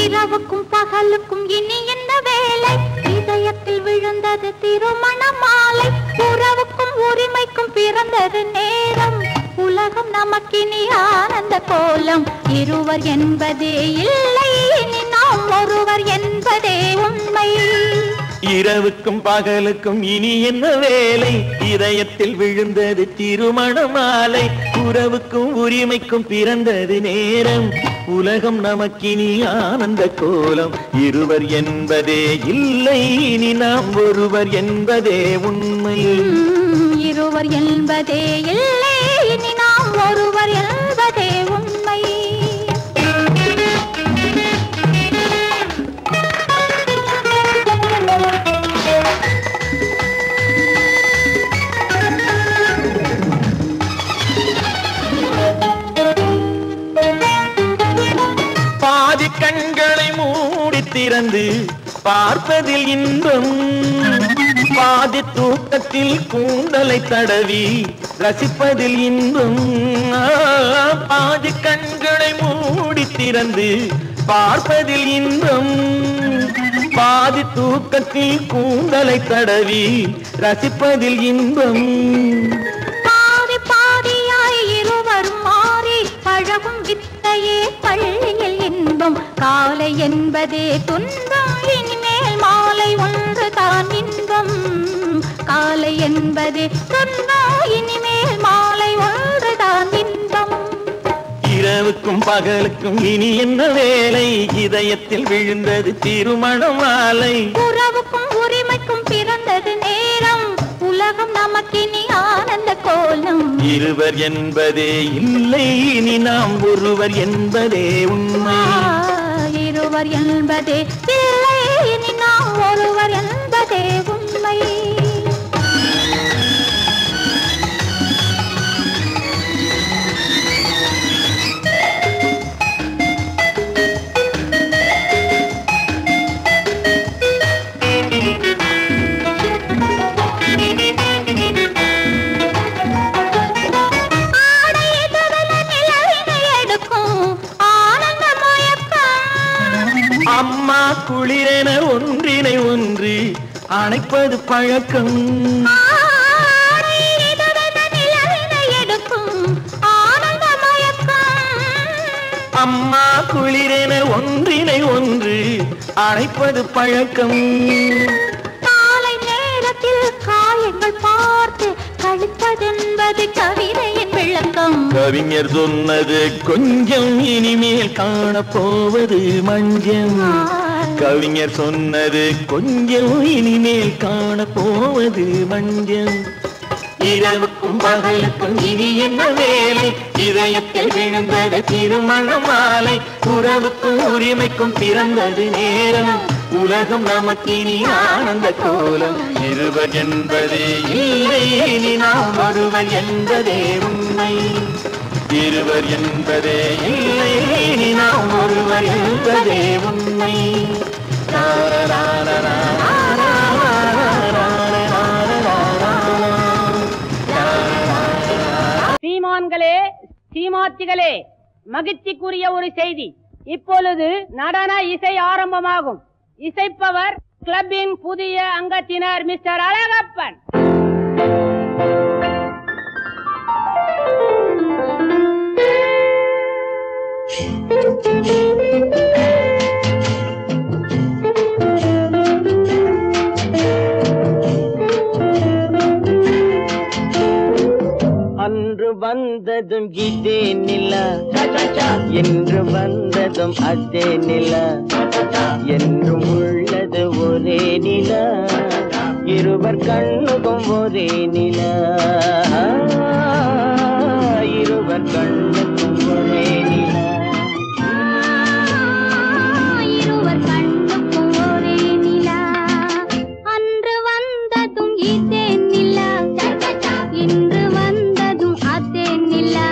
இரவுக்கும் பகலுக்கும் இனி என்ன வேலை? இதயத்தில் விழுந்தது திருமண மாலை. உறவுக்கும் உரிமைக்கும் பிறந்தது நேரம். உலகம் நமக்கினி ஆனந்த கோலம். இருவர் என்பதே இல்லை, இனி நாம் ஒருவர் என்பதே உண்மை. இரவுக்கும் பகலுக்கும் இனி என்ன வேலை? இதயத்தில் விழுந்தது திருமண மாலை. உறவுக்கும் உரிமைக்கும் பிறந்தது நேரம். உலகம் நமக்கினி ஆனந்த கோலம். இருவர் என்பதே இல்லை, இனி நாம் ஒருவர் என்பதே உண்மை. இருவர் என்பதே இல்லை, இனி நாம் ஒருவர் என்பதே உண்மை. பாதி கண்களை மூடி திறந்து பார்ப்பதில் இன்பம். பாதி தூக்கத்தில் கூந்தலை தடவி ரசிப்பதில் இன்பம். பாதி கண்களை மூடி திறந்து பார்ப்பதில் இன்பம். பாதி தூக்கத்தில் கூந்தலை தடவி ரசிப்பதில் இன்பம். பாதி பாதியாய் இருவர் மாறி பழகும் வித்தையே பள்ளியில் இன்பம். காலை என்பதே துன்பம், இனிமேல் மாலை ஒன்றுதான் இன்பம். காலை என்பதே துன்பம், இனிமேல் மாலை ஒன்றுதான் இன்பம். இரவுக்கும் பகலுக்கும் இனி என்ன வேலை? இதயத்தில் விழுந்தது திருமண மாலை. உறவுக்கும் உரிமைக்கும் பிறந்தது நேரம். உலகம் நமக்கினி ஆனந்த கோலம். இருவர் என்பதே இல்லை, இனி நாம் ஒருவர் என்பதே உண்மை. இருவர் என்பதே இல்லை, இனி நாம் ஒருவர் என்பதே உண்மை. அம்மா குளிரென ஒன்றினை ஒன்று அணைப்பது பழக்கம். அம்மா குளிரென ஒன்றினை ஒன்று அணைப்பது பழக்கம். காலை நேரத்தில் காயங்கள் பார்த்து கழிப்பதென்பது கவிதையின் விளக்கம். கவிஞர் சொன்னது கொஞ்சம், இனிமேல் காணப்போவது மஞ்சம். கவிஞர் சொன்னது கொஞ்சம், இனிமேல் காணப்போவது மஞ்சம். இரவுக்கும் பகலுக்கும் இனி என்ன வேலை? இதயத்தில் விழுந்தது திருமண மாலை. உறவுக்கும் உரிமைக்கும் பிறந்தது நேரம். உலகம் நமக்கினி ஆனந்த கோலம். இருவர் என்பதே இல்லை, இனி நாம் ஒருவர் என்பதே உண்மை. இருவர் என்பதே இல்லை, இனி நாம் ஒருவர் என்பதே உண்மை. சீமான்களே, சீமாத்திகளே, மகிழ்ச்சிக்குரிய ஒரு செய்தி. இப்பொழுது நடன இசை ஆரம்பமாகும். இசைப்பவர் கிளப்பின் புதிய அங்கத்தினர் மிஸ்டர் அழகப்பன். அன்று வந்ததும் இதே நிலா, என்று வந்ததும் அதே நிலா, என்றும் உள்ளது ஒரே நிலா, இருவர் கண்ணுக்கும் ஒரே நிலா, இருவர் கண்ணுக்கும் ஒரே நிலா, இருவர் கண்ணுக்கும் ஒரே நிலா. அன்று வந்ததும் இதே நிலா, இன்று வந்ததும் அதே நிலா,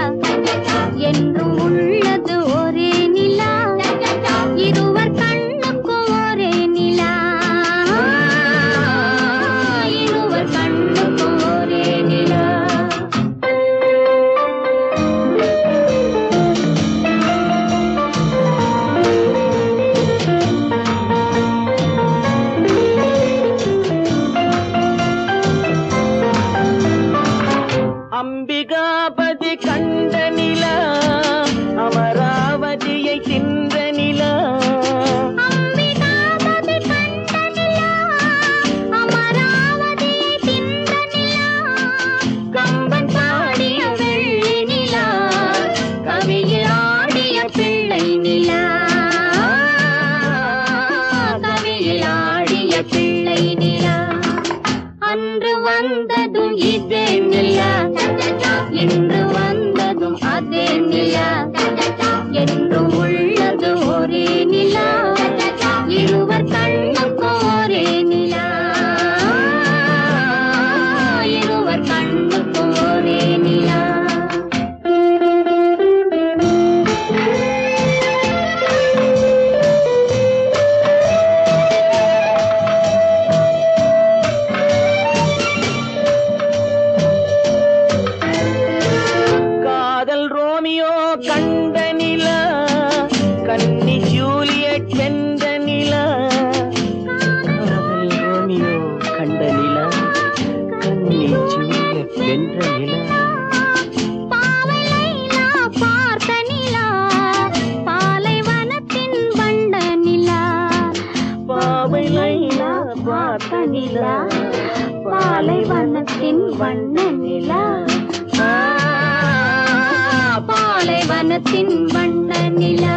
என்றும் உள்ளது ஒரே நிலா, இருவர் கண்ணுக்கும் ஒரே நிலா, இருவர் கண்ணுக்கும் ஒரே நிலா. நிலா பாலைவனத்தின் வண்ண நிலா பாலைவனத்தின் வண்ண நிலா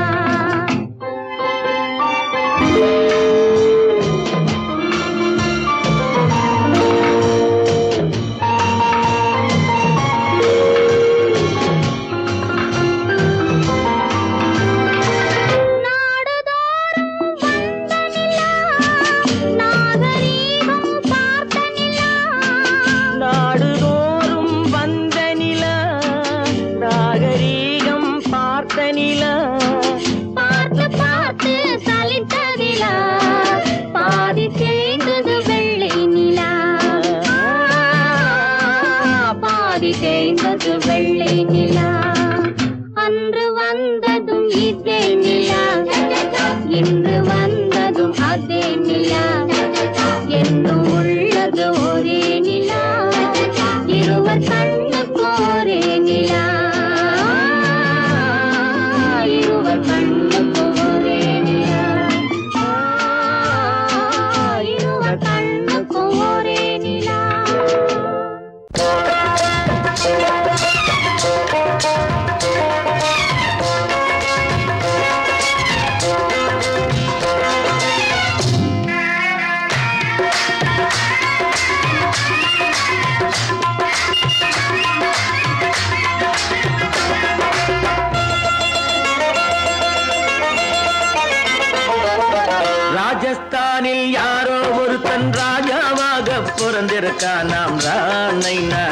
வெள்ளை நிலா அன்று வந்ததும் இதே நிலா இன்று வந்ததும் அதே நிலா என்றும் உள்ளது ஒரே நிலா இருவர் கண்ணுக்கு ஒரே நிலா இருவர் கண்ணுக்கு ஒரே நிலா இருவர் கண்ணுக்கு ஒரே நிலா ராஜஸ்தானில் யாரோ ஒருத்தன் ராஜாவாக பிறந்திருக்கான் நாம் ராணைனா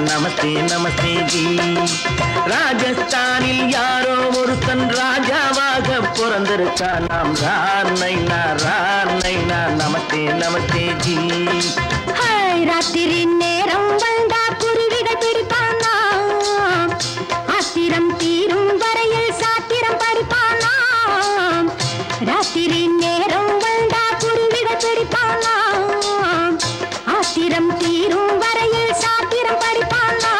நமஸ்தே நமஸ்தே ஜி ராஜஸ்தானில் யாரோ ஒருத்தன் ராஜாவாக பிறந்திருக்கான் நாம் ராணைனா நமஸ்தே நமஸ்தே ஜி ராத்திரி நேரம் வந்தா குருவிகள் பிடிப்பானா ஆத்திரம் தீரும் வரையில் சாத்திரம் படிப்பானா ராத்திரி நேரம் வந்தா குருவிகள் பிடிப்பானா ஆத்திரம் தீரும் வரையில் சாத்திரம் படிப்பானா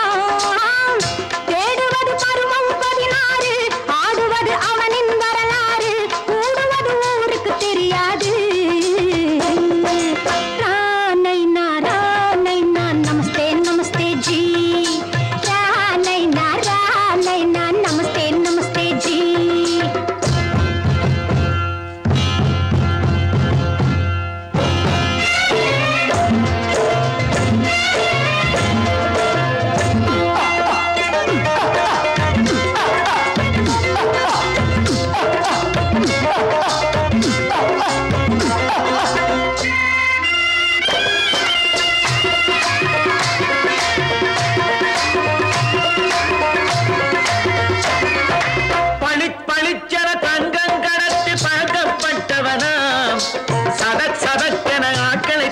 தேடுவது பருவம் 16 ஆடுவது அவனின் வரலாறு கூடுவது ஊருக்கு தெரியாது நமஸ்தே நமஸ்தே ஜி நமஸ்தே நமஸ்தே ஜி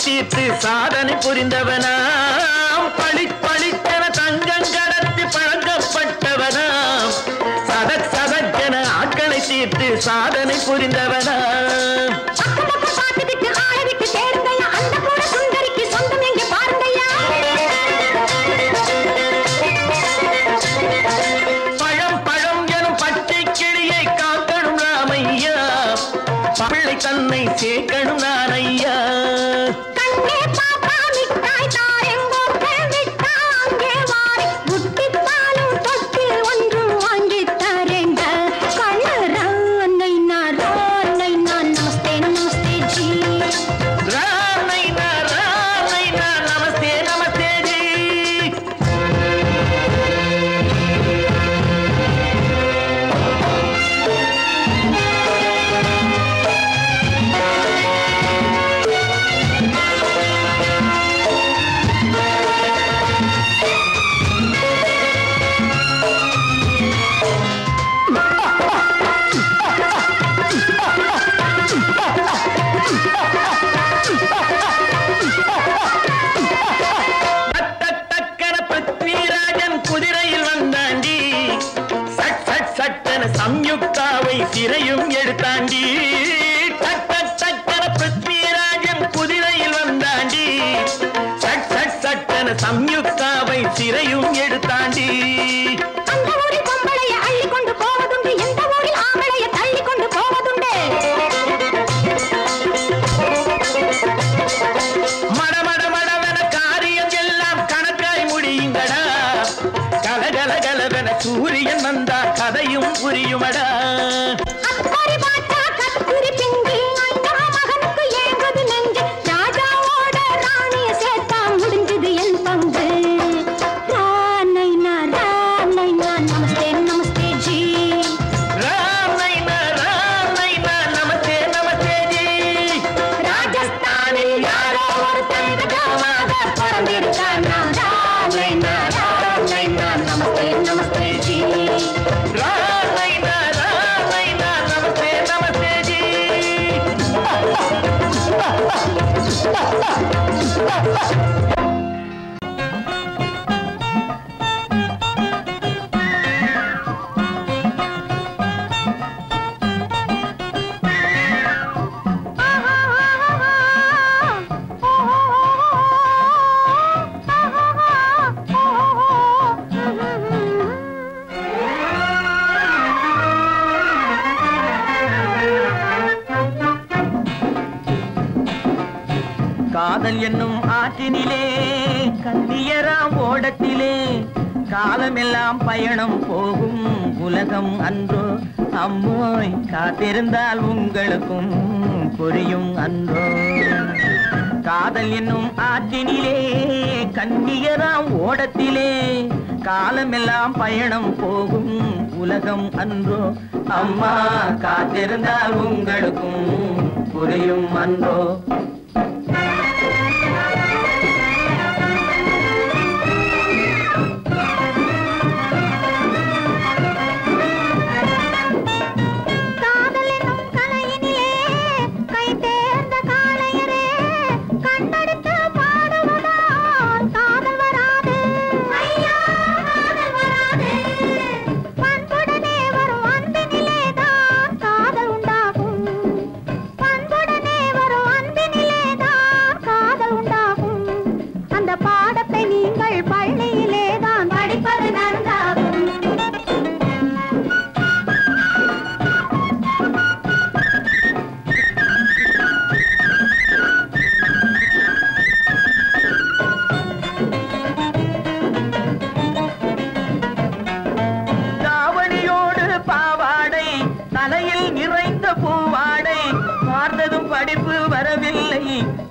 தீர்த்து சாதனை புரிந்தவனாம் பளிச்சென தங்கம் கடத்தி பழக்கப்பட்டவனாம் சதக்கென ஆட்களை தீர்த்து சாதனை புரிந்தவனாம் பழம் எனும் பச்சை கிளியை காக்கணும் ராமையா பிள்ளை தன்னை சேர்க்கணும் நானையா சம்யுக்தாவை சிறையும் எடுத்தாண்டி டக்கன பிருத்விராஜன் குதிரையில் வந்தாண்டி சட்டன சம்யுக்தாவை சிறையும் எடுத்தாண்டி காதல் என்னும் ஆற்றினிலே கண்ணியராம் ஓடத்திலே காலமெல்லாம் பயணம் போகும் உலகம் அன்றோ அம்மோய் காத்திருந்தால் உங்களுக்கும் புரியும் அன்றோ காதல் என்னும் ஆற்றினிலே கண்ணியராம் ஓடத்திலே காலமெல்லாம் பயணம் போகும் உலகம் அன்றோ அம்மா காத்திருந்தால் உங்களுக்கும் புரியும் அன்றோ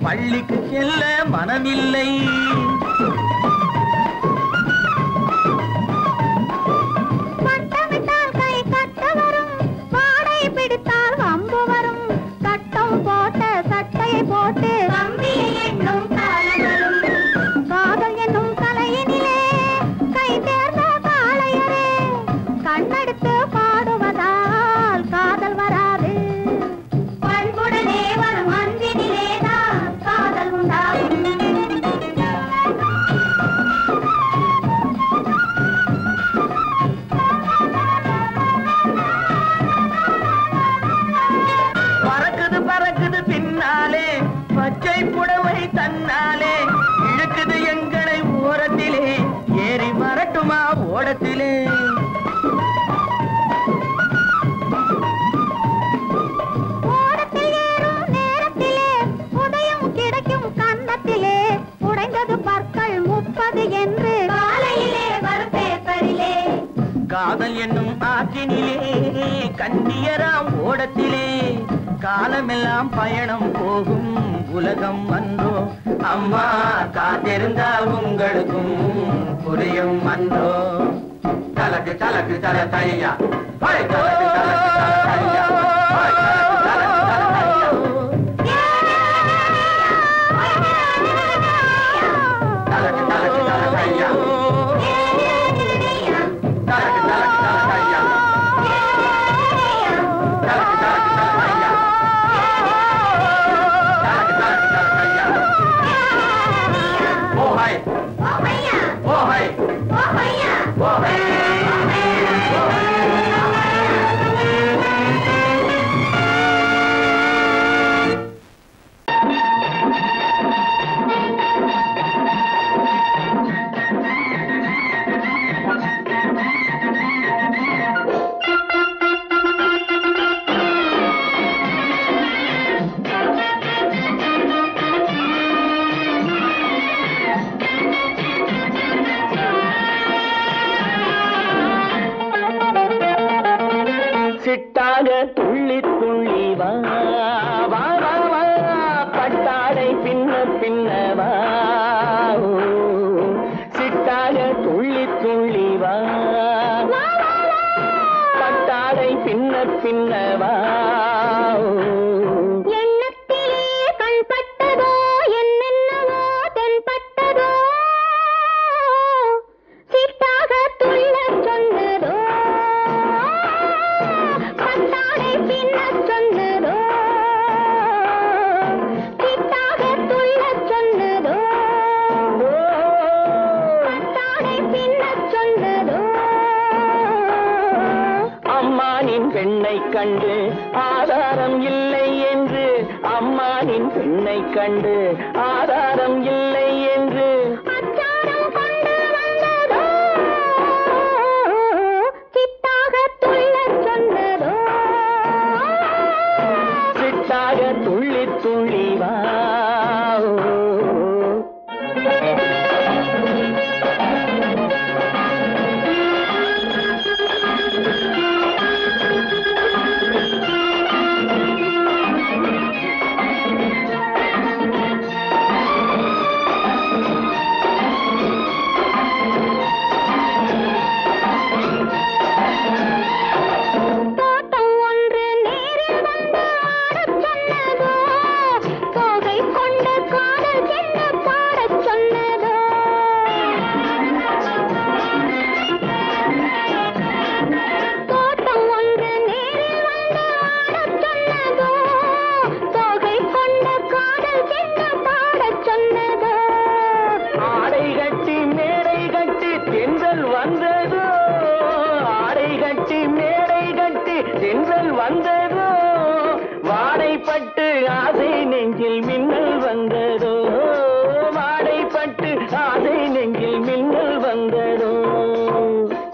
பள்ளிக்கு செல்ல மனமில்லை பட்டமிட்டால் கை கட்ட வரும் பாடை பிடித்தால் வம்பு வரும் சட்டம் போட்ட சட்டையை போட்டு கம்பியை எண்ணும் காலம் வரும் காதல் என்னும் கலையினிலே கை தேர்ந்த காளையரே கண்ணெடுத்து பாடுவதால் காதல் வராது பண்புடனே வரும் அன்பினிலே பறக்குது பின்னாலே பச்சை புடவை தன்னாலே இழுக்குது எங்களை ஓரத்திலே ஏறி வரட்டுமா ஓடத்திலே ஓடத்தில் ஏறும் நேரத்திலே உதயம் கிடைக்கும் கன்னத்திலே உடைந்தது பற்கள் 30 என்று காலையிலே வரும் பேப்பரிலே காதல் என்னும் ஆற்றினிலே கண்ணியராம் ஓடத்திலே காலமெல்லாம் பயணம் போகும் உலகம் அன்றோ அம்மா காத்திருந்தால் உங்களுக்கும் புரியும் அன்றோ தலக்கு தலக்கு தல தையா தலக்கு தலக்கு தல தையா தலக்கு தலக்கு தல தையா சிட்டாக துள்ளி துள்ளி வா வா வா வா பட்டாடை பின்ன பின்னவா சிட்டாக துள்ளி துள்ளி வா பட்டாடை பின்ன பின்னவா எண்ணத்திலே கண்பட்டதோ என்னென்னவோ தென்பட்டதோ சிட்டாக துள்ள சொன்னதோ பட்டாடை பின்ன சொன்னதோ சிட்டாக துள்ள சொன்னதோ பட்டாடை பின்ன சொன்னதோ அம்மானின் பெண்ணை கண்டு ஆதாரம் இல்லை என்று அம்மானின் பெண்ணை கண்டு ஆதாரம் இல்லை என்று அச்சாரம் கொண்டு வந்ததோ சிட்டாக துள்ள சொன்னதோ சிட்டாக துள்ளி துள்ளி வா வாடைப்பட்டு ஆசை நெஞ்சில் மின்னல் வந்ததோ வாடைப்பட்டு ஆசை நெஞ்சில் மின்னல் வந்ததோ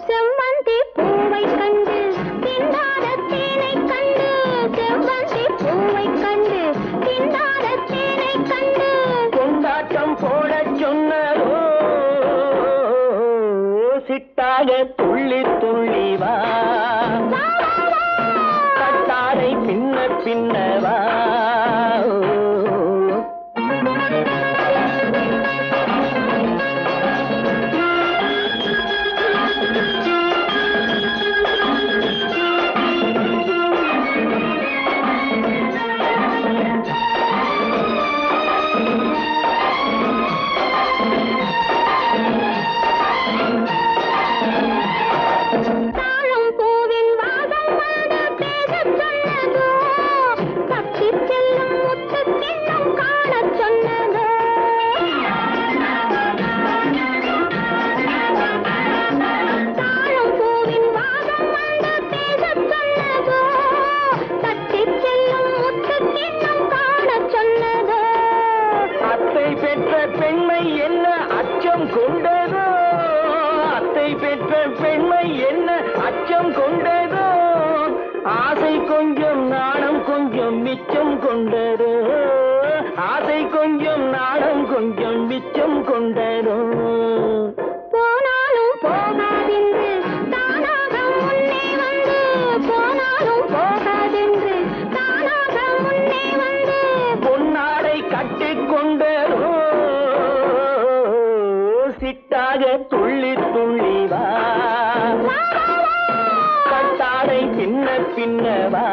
செவ்வந்தி பூவை கண்டு திண்டாத தேனை கண்டு செவ்வந்தி பூவை கண்டு திண்டாத தேனை கண்டு கொண்டாட்டம் போடச் சொன்னதோ சிட்டாக துள்ளி துள்ளி வா கட்டாரை பின்ன பின்னவா தாழம் பூவின் வாசம் வந்து பேசச் சொன்னதோ தப்பிச் செல்லும் முத்துக் கிண்ணம் காணச் சொன்னதோ தாழம் பூவின் வாசம் வந்து பேசச் சொன்னதோ தப்பிச் செல்லும் முத்துக் கிண்ணம் காணச் சொன்னதோ அத்தை பெற்ற பெண்மை என்ன அச்சம் கொண்டதோ அத்தை பெற்ற பெண்மை என்ன அச்சம் கொண்டதோ ஆசை கொஞ்சம் நாணம் கொஞ்சம் மிச்சம் கொண்டதோ ஆசை கொஞ்சம் நாணம் கொஞ்சம் மிச்சம் கொண்டதோ போனாலும் போகாதென்று தானாக முன்னே வந்து போனாலும் போகாதென்று தானாக முன்னே வந்து பொன்னாடை கட்டிக்கொண்டதோ சிட்டாக துள்ளி துள்ளி வா கட்டாடை பின்ன பின்னவா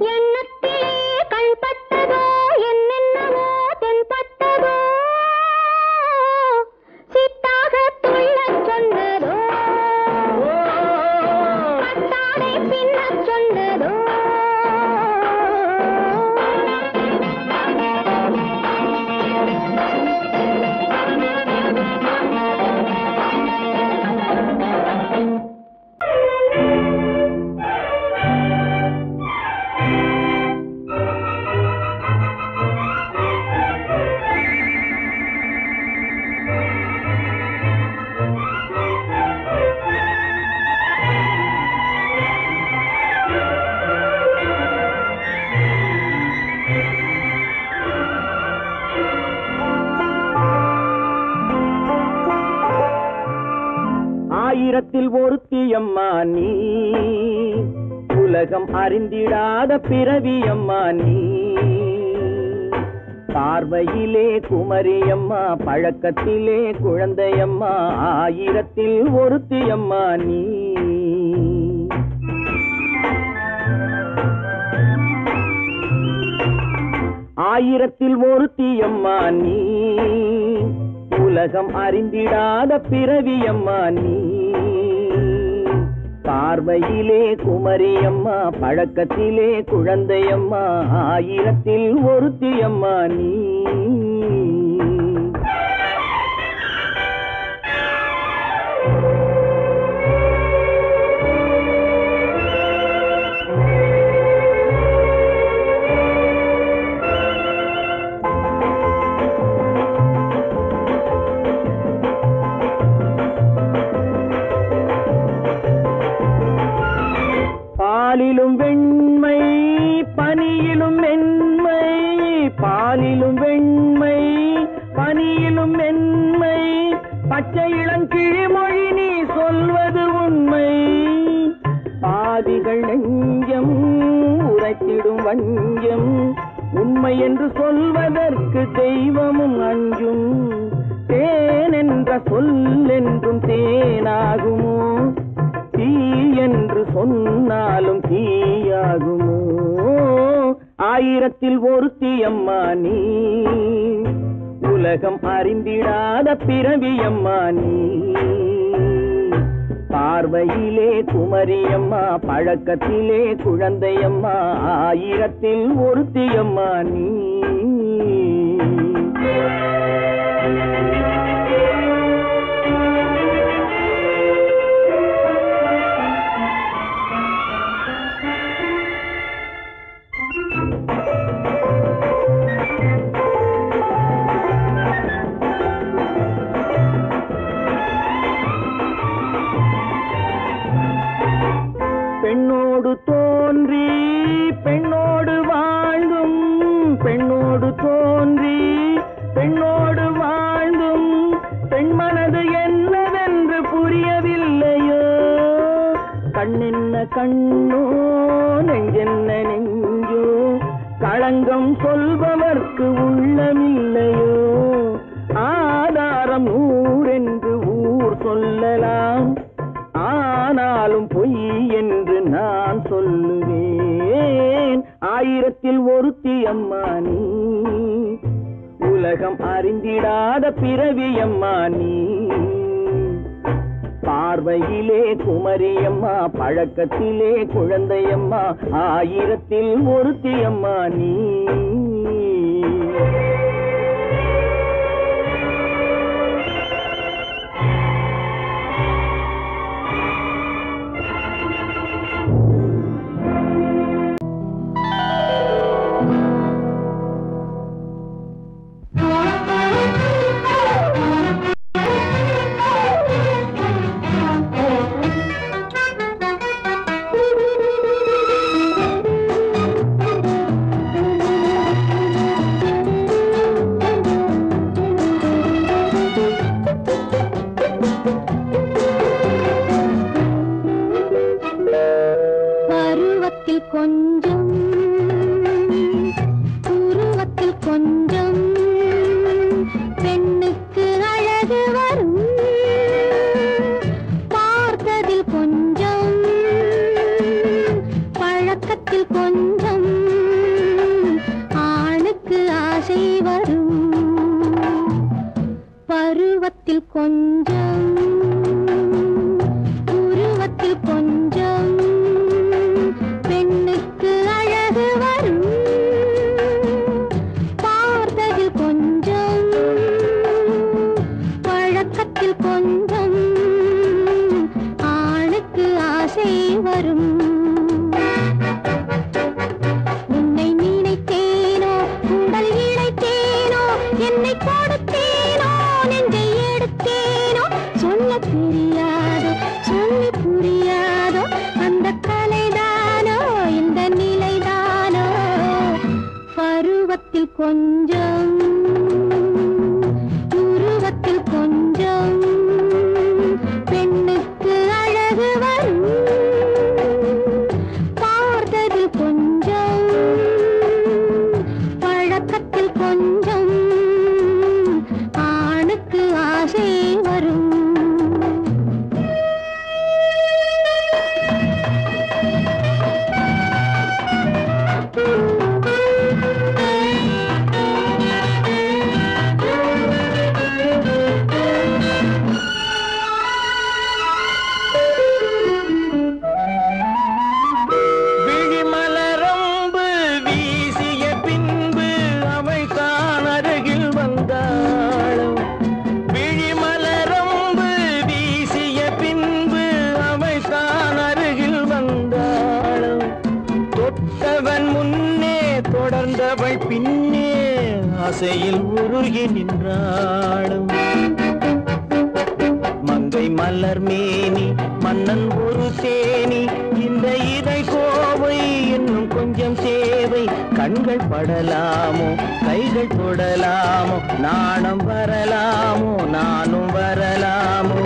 எண்ணத்திலே கண்பட்டதோ என்னென்னவோ தென்பட்டதோ சிட்டாக துள்ளச் சொன்னதோ கட்டாடை பின்னச் சொன்னதோ ஆயிரத்தில் ஒருத்தியம்மா நீ உலகம் அறிந்திடாத பிறவியம்மா நீ பார்வையிலே குமரியம்மா பழக்கத்திலே குழந்தையம்மா ஆயிரத்தில் ஒருத்தியம்மா நீ ஆயிரத்தில் ஒருத்தியம்மா நீ உலகம் அறிந்திடாத பிறவியம்மா நீ பார்வையிலே குமரியம்மா பழக்கத்திலே குழந்தையம்மா ஆயிரத்தில் ஒருத்தியம்மா நீ பாலிலும் வெண்மை பனியிலும் மென்மை பாலிலும் வெண்மை பனியிலும் மென்மை பச்சை இளங்கிழிமொழி நீ சொல்வது உண்மை பாதிகள் நெஞ்சம் உரைத்திடும் வஞ்சம் உண்மை என்று சொல்வதற்கு தெய்வமும் அஞ்சும் தேன் என்ற சொல் என்றும் தேனாகுமோ தீ என்று சொன்னாலும் தீயாகுமோ ஆயிரத்தில் ஒருத்தியம்மா நீ உலகம் அறிந்திடாத பிறவியம்மா நீ பார்வையிலே குமரியம்மா பழக்கத்திலே குழந்தையம்மா ஆயிரத்தில் ஒருத்தியம்மா நீ தோன்றி பெண்ணோடு வாழ்ந்தும் பெண்ணோடு தோன்றி பெண்ணோடு வாழ்ந்தும் பெண்மனது என்னவென்று புரியவில்லையோ கண்ணென்ன கண்ணோ நெஞ்சென்ன நெஞ்சோ களங்கம் சொல்பவர்க்கு உள்ளமில்லையோ ஆதாரம் ஊரென்று ஊர் சொல்லலாம் ஆனாலும் பொய் என்று நான் சொல்லுவேன் ஆயிரத்தில் ஒருத்தி அம்மா நீ உலகம் அறிந்திடாத பிறவி அம்மா நீ பார்வையிலே குமரியம்மா பழக்கத்திலே குழந்தையம்மா ஆயிரத்தில் ஒருத்தி அம்மா நீ ஆசையில் உருகி நின்றாளும் மங்கை மலர் மேனி மன்னன் ஒரு தேனி இந்த இதை கோவை இன்னும் கொஞ்சம் சேவை கண்கள் படலாமோ கைகள் தொடலாமோ நாணம் வரலாமோ நானும் வரலாமோ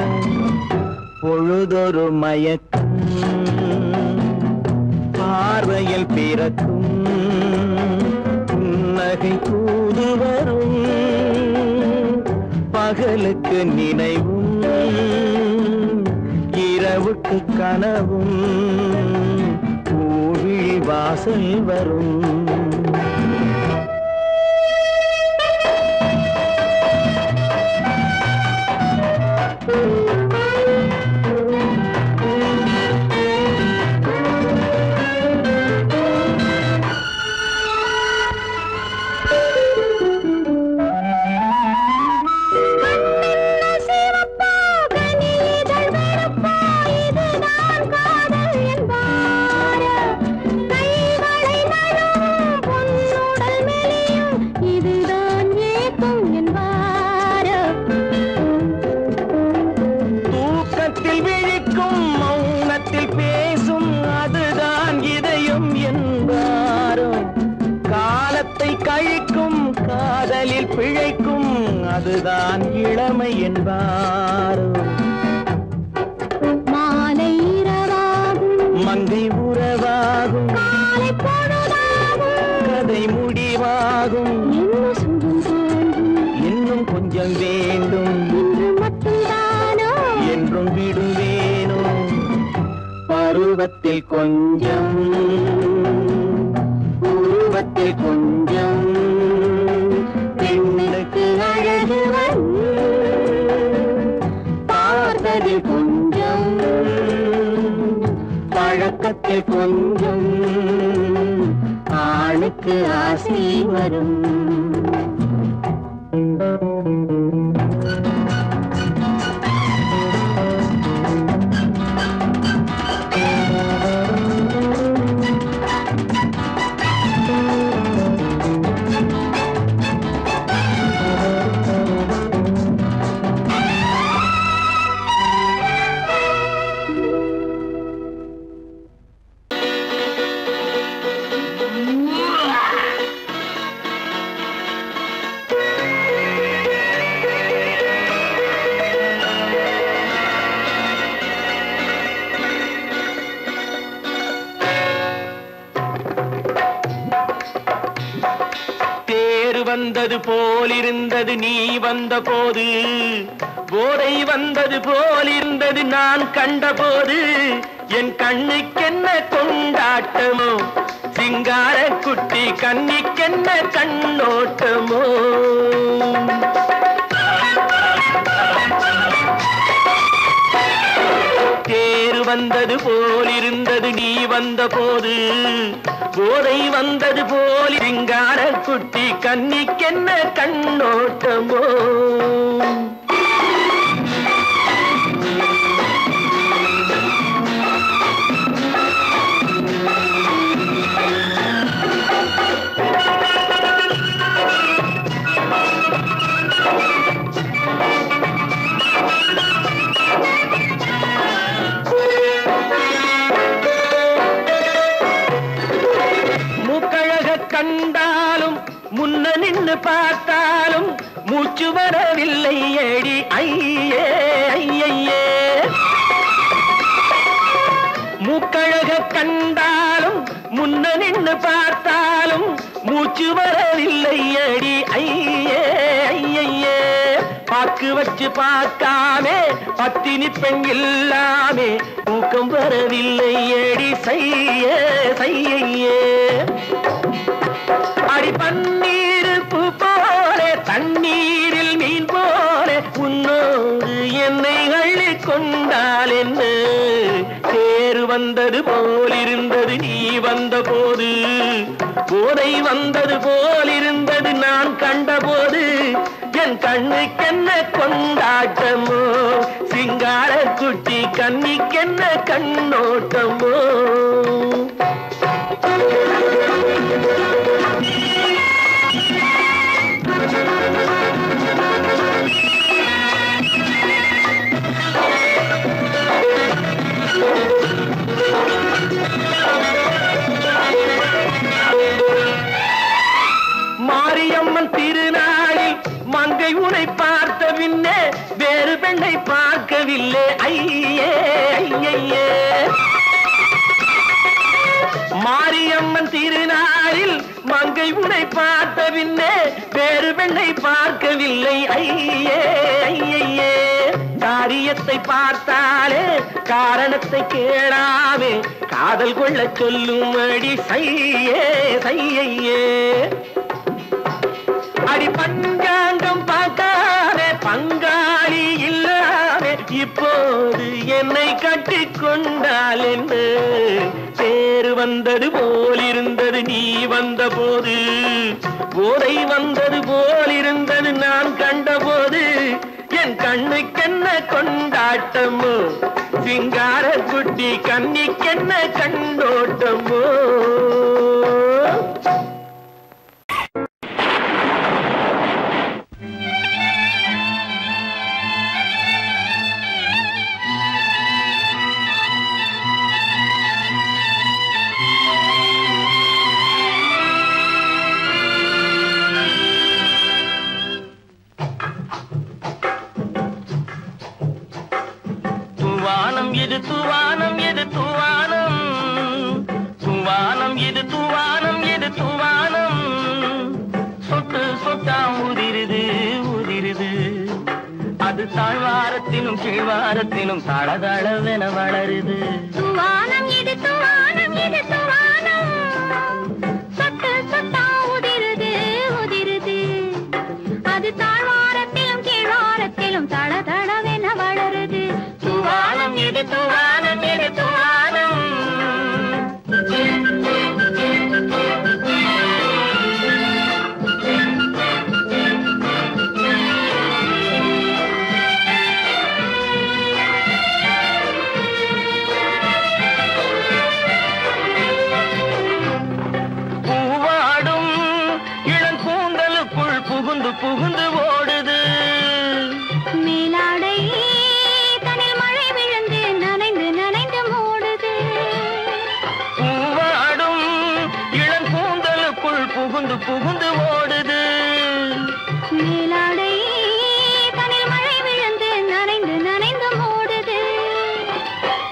பொழுதொரு மயக்கம் பார்வையில் பிறக்கும் புன்னகை தூது வரும் பகலுக்கு நினைவும் இரவுக்கு கனவும் பூவிழி வாசல் வரும் இதுதான் காதல் என்பார் கைகளை நழுவும் காதலில் பிழைக்கும் அதுதான் இளமை என்பாரோ மாலை இரவாகும் மங்கை உறவாகும் காலை பொழுதாகும் கதை முடிவாகும் என்ன சுகம் தோன்றும் இன்னும் கொஞ்சம் வேண்டும் இன்று மட்டும்தானோ என்றும் விடுவேனோ பருவத்தில் கொஞ்சம் உருவத்தில் கொஞ்சம் பெண்ணுக்கு அழகு வரும் பார்த்ததில் கொஞ்சம் பழக்கத்தில் கொஞ்சம் ஆளுக்கு ஆசை வரும் வந்தது போலிருந்தது நீ வந்த போது போதை வந்தது போலிருந்தது நான் கண்டபோது என் கண்ணுக்கென்ன கொண்டாட்டமோ சிங்கார குட்டி கண்ணிக்கென்ன கண்ணோட்டமோ தேர் வந்தது போலிருந்தது நீ வந்த போது போதை வந்தது போல் சிங்கார குட்டி கண்ணிக்கென்ன கண்ணோட்டமோ கண்டாலும் முன்ன நின்று பார்த்தாலும் மூச்சு வரவில்லை ஏடி ஐயே ஐயே மூக்கழக கண்டாலும் முன்ன நின்று பார்த்தாலும் மூச்சு வரவில்லை ஏடி ஐயே ஐயே பாக்கு வச்சு பார்க்காமே பத்தினி பெண் இல்லாமே தூக்கம் வரவில்லை ஏடி செய்ய செய்யே அடி பன்னீர் பூ போல தண்ணீரில் மீன் போல உன்னோடு என்னை அள்ளி கொண்டால் என்ன தேர் வந்தது போலிருந்தது நீ வந்த போது போதை வந்தது போலிருந்தது நான் கண்டபோது என் கண்ணுக்கென்ன கொண்டாட்டமோ சிங்கார குட்டி கண்ணிக்கென்ன கண்ணோட்டமோ மாரியம்மன் திருநாளில் மங்கை உனை பார்த்த பின்னே வேறு பெண்ணை பார்க்கவில்லை ஐயே ஐயே மாரியம்மன் திருநாளில் மங்கை உனை பார்த்த பின்னே வேறு பெண்ணை பார்க்கவில்லை ஐயே ஐயே காரியத்தை பார்த்தாலே காரணத்தை கேளாமே காதல் கொள்ள சொல்லும்படி செய்யே செய்யே அடி பஞ்சாங்கம் பார்க்காதே பங்காளி இல்லாமே இப்போது என்னை கட்டிக் கொண்டால் என்ன தேர் வந்தது போலிருந்தது நீ வந்த போது போதை வந்தது போலிருந்தது நான் கண்டபோது என் கண்ணுக்கென்ன கொண்டாட்டமோ சிங்கார குட்டி கண்ணிக்கென்ன கண்ணோட்டமோ அது தாழ்வாரத்திலும் கீழ்வாரத்திலும் தளதளவென வளருது. துவானம் இது துவானம் இது துவானம் சொட்டு சொட்டா உதிருது உதிருது. அது தாழ்வாரத்திலும் கீழ்வாரத்திலும் தளதளவென வளருது. துவானம் இது துவானம் இது துவானம். புகுந்து ஓடுது மேலாடை தனில் மழை விழுந்து நனைந்து நனைந்து மூடுது. பூவாடும் இளங்கூந்தலுக்குள் புகுந்து புகுந்து ஓடுது. மேலாடை தனில் மழை விழுந்து நனைந்து நனைந்து மூடுது.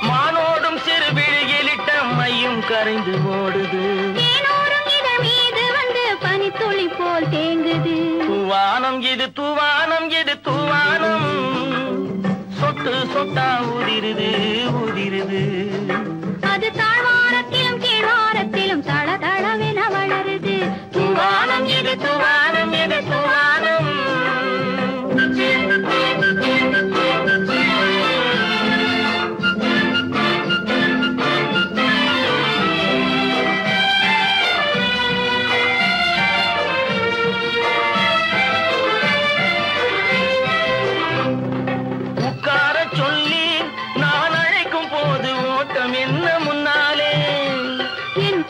மானோடும் சிறு விழியிலிட்ட மையும் கரைந்து ஓடுது. தேனோரும் இதழ் மீது வந்து பனித்துளி போல் தேங்குது. துவானம் இது துவானம் இது துவானம் சொட்டு சொட்டா உதிருது உதிருது. அது தாழ்வாரத்திலும் கீழ்வாரத்திலும் தளதளவென வளருது. துவானம் இது துவானம் இது துவானம்.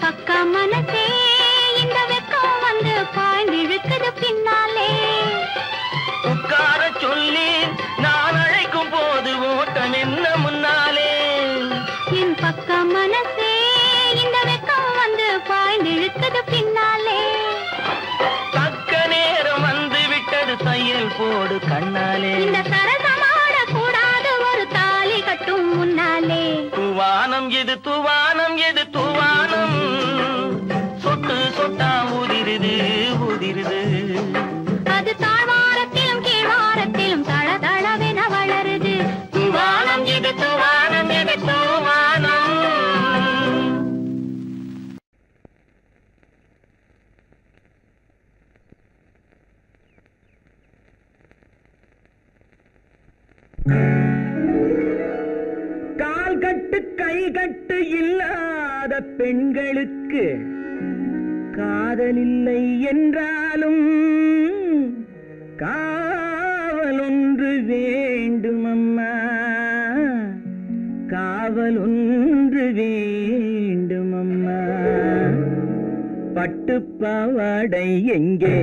பக்க மனசே இந்த வெக்கம் வந்து பாய்ந்திழுக்குது பின்னாலே. உட்கார சொல்லி நான் அழைக்கும் போது ஓட்டம் என்ன முன்னாலே. என் பக்க மனசே இந்த வெக்கம் வந்து பாய்ந்திழுக்குது பின்னாலே. தக்க நேரம் வந்து விட்டது தையல் போடு கண்ணாலே. இந்த சரசமாட கூடாது ஒரு தாலி கட்டும் முன்னாலே. துவானம் இது துவானம் இது துவானம் சொட்டு சொட்டா உதிருது உதிருது. அது தாழ்வாரத்திலும் கீழ்வாரத்திலும் தளதளவென வளருது. துவானம் இது துவானம் இது துவானம். கால் கட்டு கை கட்டு இல்லாத பெண்களுக்கு காதலில்லை என்றாலும் காவல் ஒன்று வேண்டும் அம்மா, காவல் ஒன்று வேண்டும் அம்மா. பட்டு பாவாடை எங்கே,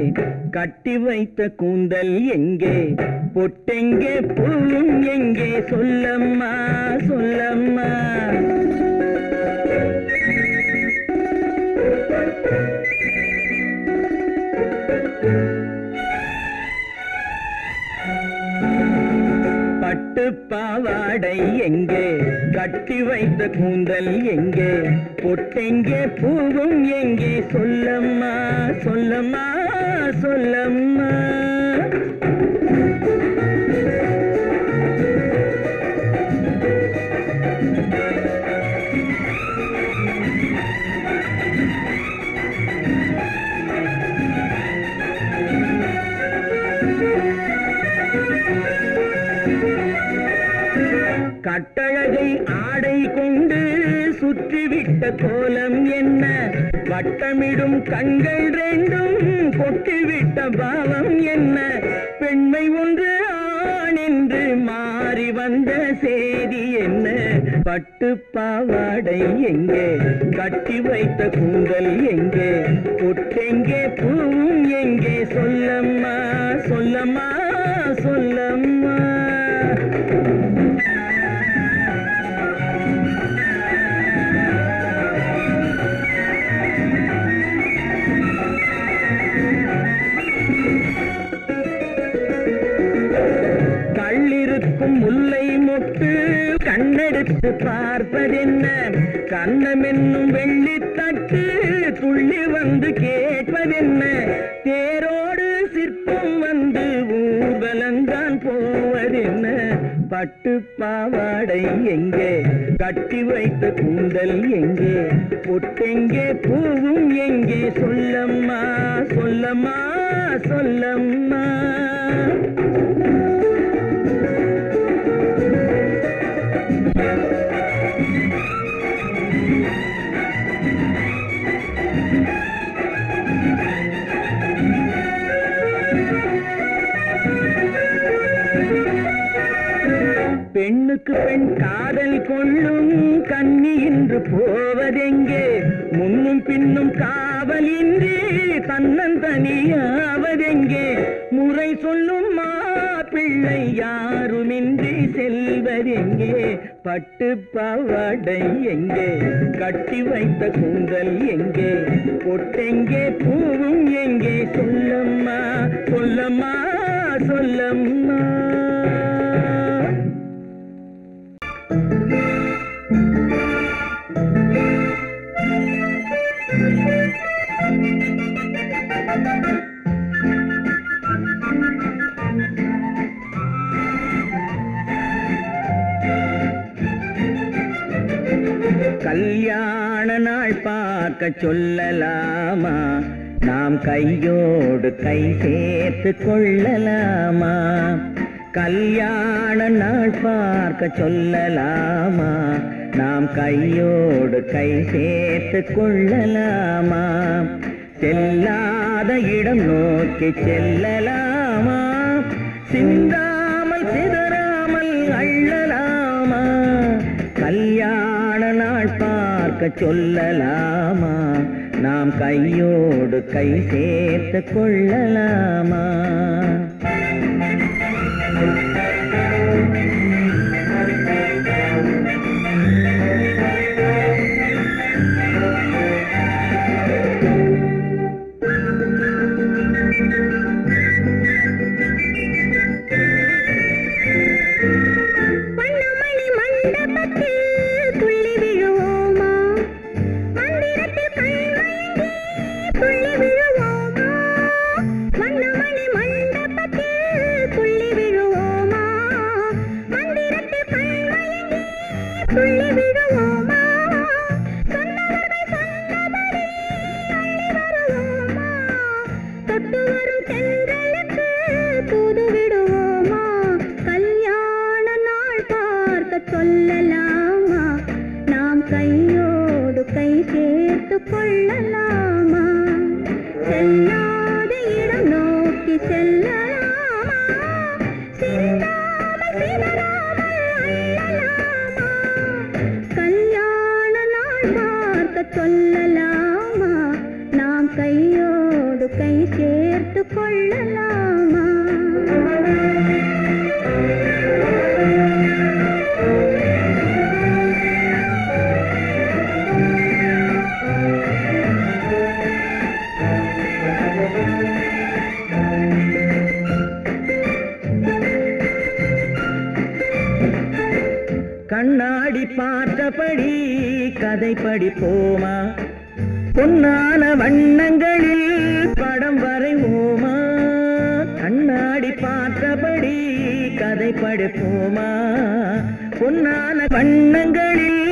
கட்டி வைத்த கூந்தல் எங்கே, பொட்டெங்கே பூவும் எங்கே, சொல்லம்மா சொல்லம்மா. பட்டு பாவாடை எங்கே, கட்டி வைத்த கூந்தல் எங்கே, பொட்டெங்கே பூவும் எங்கே, சொல்லம்மா சொல்லம்மா சொல்லம்மா. கட்டழகை ஆடை கொண்டு சுற்றிவிட்ட கோலம் என்ன, வட்டமிடும் கண்கள் ரெண்டும் கொட்டிவிட்ட பாவம் என்ன, பெண்மை ஒன்று ஆண் என்று மாறி வந்த செய்தி என்ன. பட்டு பாவாடை எங்கே, கட்டி வைத்த கூந்தல் எங்கே, பொட்டெங்கே பூவும் எங்கே, சொல்லம்மா சொல்லம்மா சொல்லம்மா. கள்ளிருக்கும் முல்லை மொட்டு கண்ணெடுத்து பார்ப்பதென்ன, கண்ணம் என்னும் வெள்ளித்தட்டு துள்ளி வந்து கேட்பதென்ன, தேரோடு சிற்பம் வந்து ஊர்வலந்தான் போவதென்ன. எங்கே கட்டி வைத்த கூந்தல் எங்கே பொட்டெங்கே பூவும் எங்கே சொல்லம்மா சொல்லம்மா சொல்லம்மா பெண்ணுக்கு பெண் காதல் கொள்ளும் கன்னி என்று போவதெங்கே முன்னும் பின்னும் காவலின்றி தன்னந்தனியாவதெங்கே முறை சொல்லும் மாப்பிள்ளை யாருமின்றி செல்வதெங்கே பட்டு பாவாடை எங்கே கட்டி வைத்த கூந்தல் எங்கே பொட்டெங்கே பூவும் எங்கே சொல்லம்மா சொல்லம்மா சொல்லம்மா கல்யாண நாள் பார்க்க சொல்லலாமா நாம் கையோடு கை சேர்த்து கொள்ளலாமா கல்யாண நாள் பார்க்க சொல்லலாமா நாம் கையோடு கை சேர்த்து கொள்ளலாமா செல்லாத இடம் நோக்கி செல்லலாமா சிந்தாமல் சிதறாமல் அள்ளலாமா கல்யாண நாள் பார்க்க சொல்லலாமா நாம் கையோடு கை சேர்த்து கொள்ளலாமா சொல்லலாமா நாம் கையோடு கை சேர்த்து கொள்ளலாமா செல்லாத இடம் நோக்கி செல்லலாமா சிந்தாமல் சிதறாமல் அள்ளலாமா கல்யாண நாள் பார்க்க சொல்லலாமா நாம் கையோடு கை சேர்த்து கொள்ளலாமா கண்ணாடி பார்த்தபடி கதை படிப்போமா பொன்னான வண்ணங்களில் படம் வரைவோமா கண்ணாடி பார்த்தபடி கதை படிப்போமா பொன்னான வண்ணங்களில்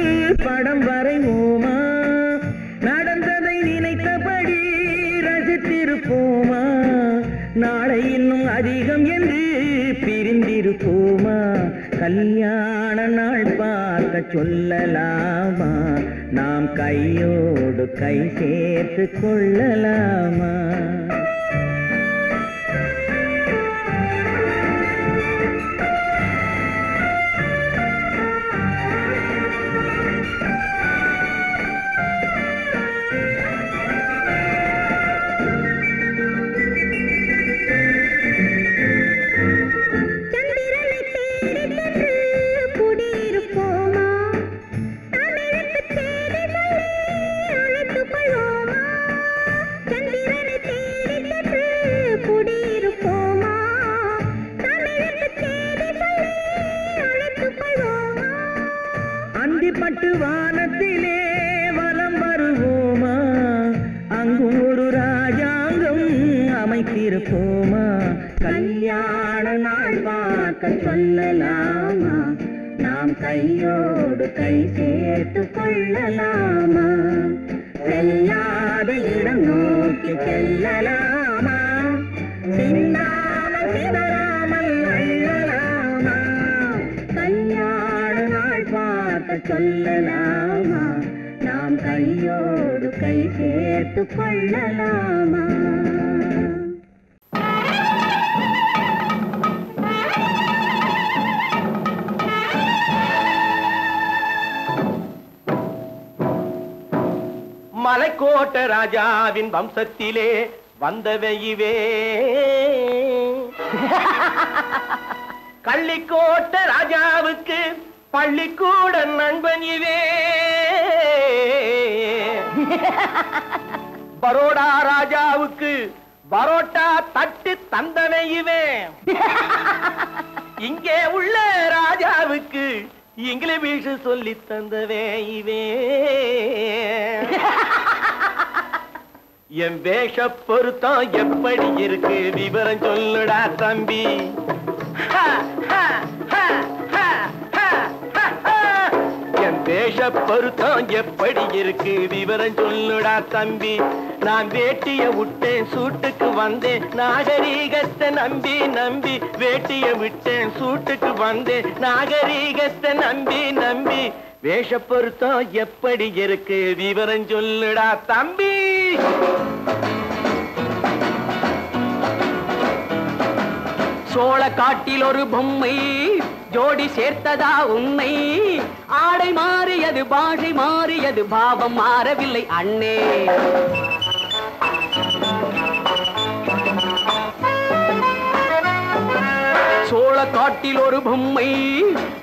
படம் வரைவோமா நடந்ததை நினைத்தபடி ரசித்திருப்போமா நாளை இன்னும் அதிகம் என்று பிரிந்திருப்போமா கல்யாண நாள் பார்க்க சொல்லலாமா நாம் கையோடு கை சேர்த்து கொள்ளலாமா பட்டு வானத்திலே வலம் வருவோமா அங்கும் ஒரு ராஜாங்கம் அமைத்திருப்போமா கல்யாண நாள் பார்க்க சொல்லலாமா நாம் கையோடு கை சேர்த்து கொள்ளலாமா? செல்லாத இடம் நோக்கி செல்லலாமா? சின்னாமல் சிதறாமல் அள்ளலாமா? கல்யாண நாள் பார்க்க சொல்லலாமா? நாம் கையோடு கை சேர்த்து கொள்ளலாமா? மலைக்கோட்ட ராஜாவின் வம்சத்திலே வந்தவையுவே கள்ளிக்கோட்ட ராஜாவுக்கு பள்ளிக்கூட நண்பன் இவே பரோடா ராஜாவுக்கு பரோட்டா தட்டு தந்தனையுவே இங்கே உள்ள ராஜாவுக்கு இங்கிலீஷ் சொல்லி தந்தவே இவே என் வேஷ பொருத்தம் எப்படி இருக்கு விவரம் சொல்லுடா தம்பி என் வேஷ பொருத்தம் எப்படி இருக்கு விவரம் சொல்லுடா தம்பி நான் வேட்டிய விட்டேன் சூட்டுக்கு வந்தேன் நாகரீகத்தை நம்பி நம்பி வேட்டிய விட்டேன் சூட்டுக்கு வந்தேன் நாகரீகத்தை நம்பி நம்பி வேஷ பொருத்தம் எப்படி இருக்கு விவரம் சொல்லுடா தம்பி சோழ காட்டில் ஒரு பொம்மை ஜோடி சேர்த்ததா உன்னை ஆடை மாறியது பாஷை மாறியது பாவம் மாறவில்லை அண்ணே சோழ காட்டில் ஒரு பொம்மை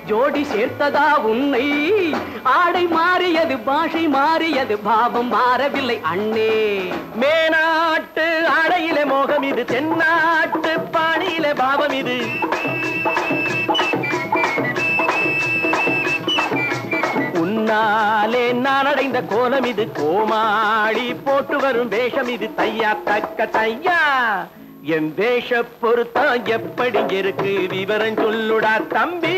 ஜோடி சேர்த்ததா உன்னை ஆடை மாறியது பாஷை மாறியது பாவம் மாறவில்லை அண்ணே மேனாட்டு ஆடையிலே மோகம் இது தென்னாட்டு பாணியிலே பாவம் இது உன்னாலே நான் அடைந்த கோலம் இது கோமாளி போட்டு வரும் வேஷம் இது தையா தக்க தையா என் வேஷ பொருத்தம் எப்படி இருக்கு விவரம் சொல்லுடா தம்பி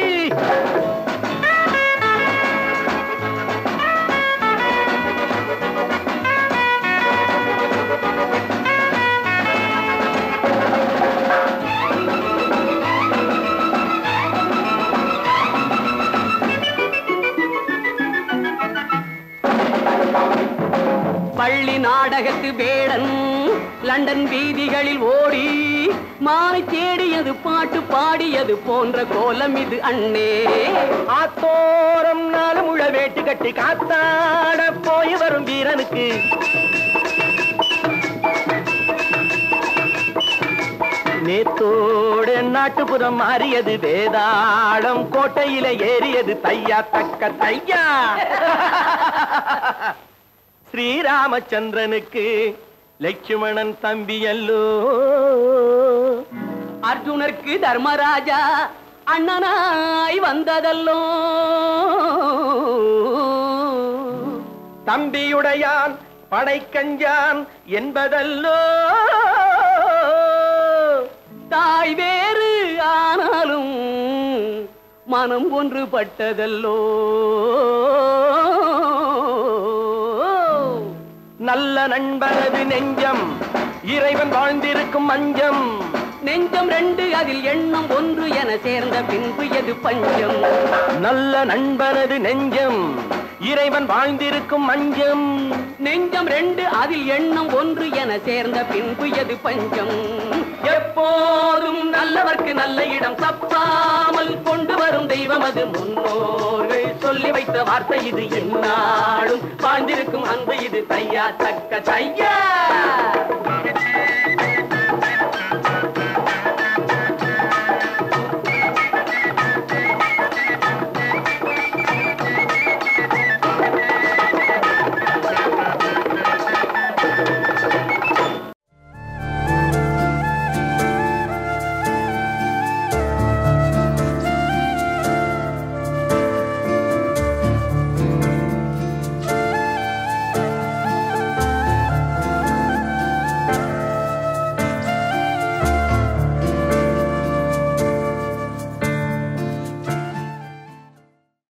பள்ளி நாடகத்து வேடன் லண்டன் வீதிகளில் ஓடி மாலை தேடியது பாட்டு பாடியது போன்ற கோலம் இது அண்ணே ஆத்தோரம் நாலு முழ வேட்டு கட்டி காத்தாட போய் வரும் வீரனுக்கு நேத்தோடு நாட்டுப்புறம் மாறியது வேதாளம் கோட்டையில ஏறியது தையா தக்க தையா ஸ்ரீராமச்சந்திரனுக்கு லட்சுமணன் தம்பி அல்லோ அர்ஜுனருக்கு தர்மராஜா அண்ணனாய் வந்ததல்லோ தம்பியுடையான் படைக்கஞ்சான் என்பதல்லோ தாய் வேறு ஆனாலும் மனம் ஒன்றுபட்டதல்லோ நல்ல நண்பனது நெஞ்சம் இறைவன் வாழ்ந்திருக்கும் மஞ்சம் நெஞ்சம் ரெண்டு அதில் எண்ணம் ஒன்று என சேர்ந்த பின்பு எது பஞ்சம் நல்ல நண்பனது நெஞ்சம் இறைவன் வாழ்ந்திருக்கும் மஞ்சம் நெஞ்சம் ரெண்டு அதில் எண்ணம் ஒன்று என சேர்ந்த பின்பு எது பஞ்சம் எப்போதும் நல்லவர்க்கு நல்ல இடம் தப்பாமல் கொண்டு வரும் தெய்வம் அது முன்னோர்கள் சொல்லி வைத்த வார்த்தை இது எந்நாளும் வாழ்ந்திருக்கும் அன்பு இது தையா தக்க தையா